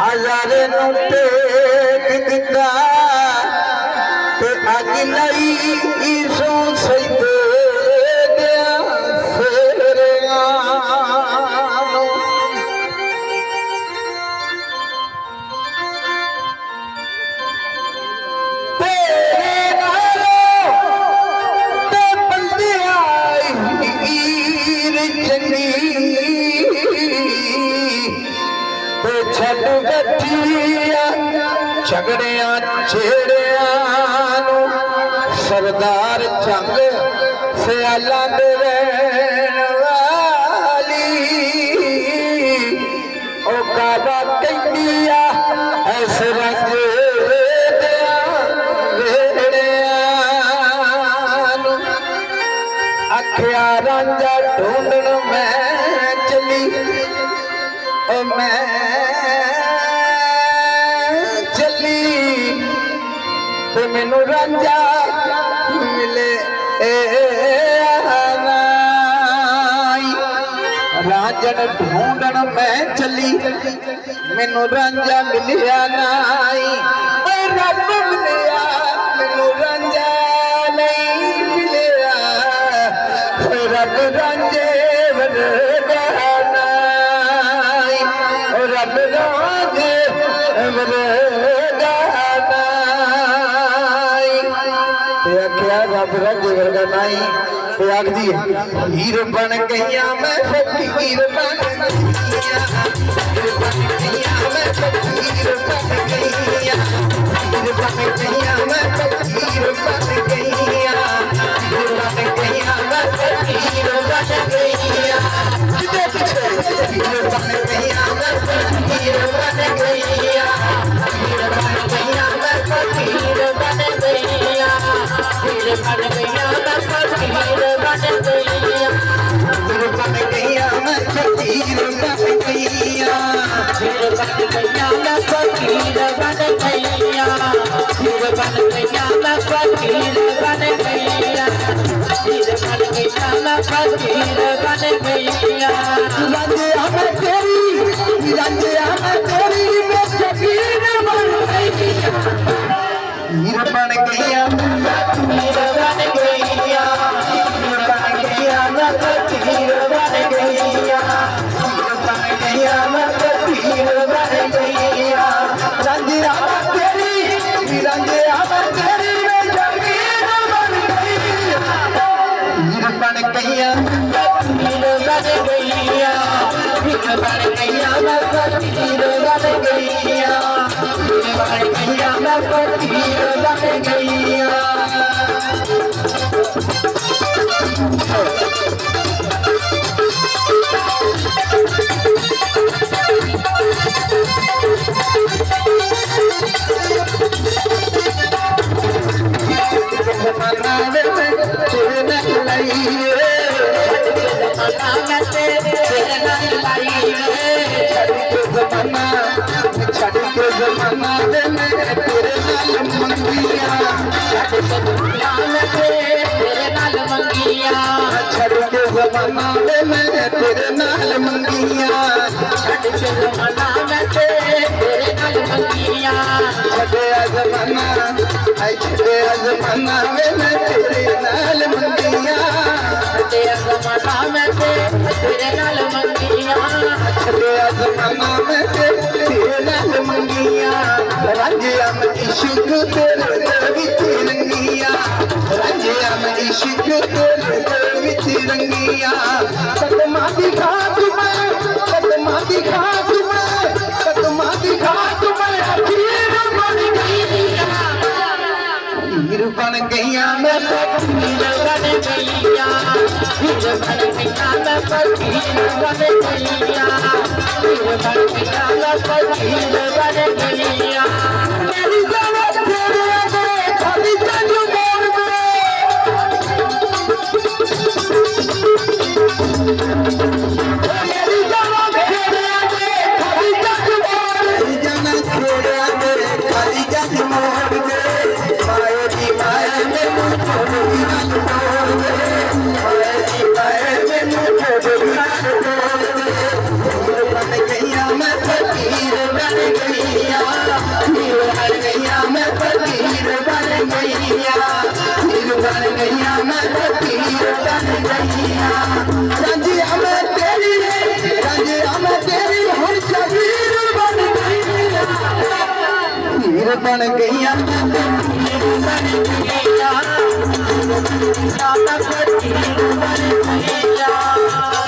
हजारे नोटे दिता ते अज नहीं सो सही झगड़िया छेड़िया सरदार जंग सियाला दे रहन वाली ओ काबा कहंदिया ऐस रंग आख्या रांझा ढूंढन मैं चली ओ मैं मैनू रांझा मिले रांझन ढूंढन मैं चली मैनू रांझा मिलिया नाई रब मिलिया मैनू रांझा नहीं मिलिया रब रांझे वरगा नाई रब रांझे वरगा रब रंग वर्गा नाई आखदी हीर बन गईया मैं फकीर बन गईया हीर बन गईया मैं फकीर बन गईया हीर बन गईया मैं फकीर बन गईया हीर बन गईया मैं फकीर बन गईया किधर पीछे हीर बन गईया मैं फकीर बन गईया हीर बन गईया मैं फकीर बन गईया हीर बन गईया मैं फकीर बन गईया हीर बन गईया मैं फकीर बन गईया हीर बन गईया मैं फकीर बन गईया हीर बन गईया मैं फकीर बन गईया हीर बन गईया मैं फकीर बन गईया रांझिया मैं तेरी रांझिया मैं तेरी मैं फकीर बन गईया हीर बन गईया फकीर बन गईया हीर बन गईया मैं फकीर बन गईया हीर बन गईया मैं फकीर बन गईया रांझिया मैं तेरी रांझिया मैं तेरी मैं फकीर बन गईया हीर बन गईया फकीर बन गईया हीर बन गईया मैं फकीर बन गईया हीर बन गईया मैं फकीर बन गईया छड़ के जमाना में तेरे नाल मंगिया तेरे नाल मंगिया छड़ के जमाना में तेरे नाल मंगिया छड़ के जमाना में तेरे नाल मंगिया छड़े जमाना आई छड़े जमाना में तेरे नाल मंगिया छड़े जमाना में तेरे नाल मंगिया छड़े जमाना में तेरे नाल मंगिया रांझिया मैं इश्क तेरे विच रंगिया रांझिया मैं इश्क तेरे विच रंगिया कदमा दिखा तुम्हें कदमा दिखा तुम्हें कदमा दिखा तुम्हें हीर बन गईया हीर बन गईया मैं फकीर बन गईया हीर बन गईया मैं फकीर बन गईया हीर बन गईया मैं फकीर बन गईया मेरी जवान तेरे खाली जग मोर मेरी जवान तेरे खाली जग मोर जाना छोड़ा मेरे खाली जग मोर माया दी माया में मुझे छोड़ माया दी माया में मुझे छोड़ बन गईया मैं फकीर बन गईया मैं फकीर बन गईया रंजिया मैं तेरी हुण जगीर बन गईया हीर बन गईया मैं फकीर बन गईया मैं फकीर बन गईया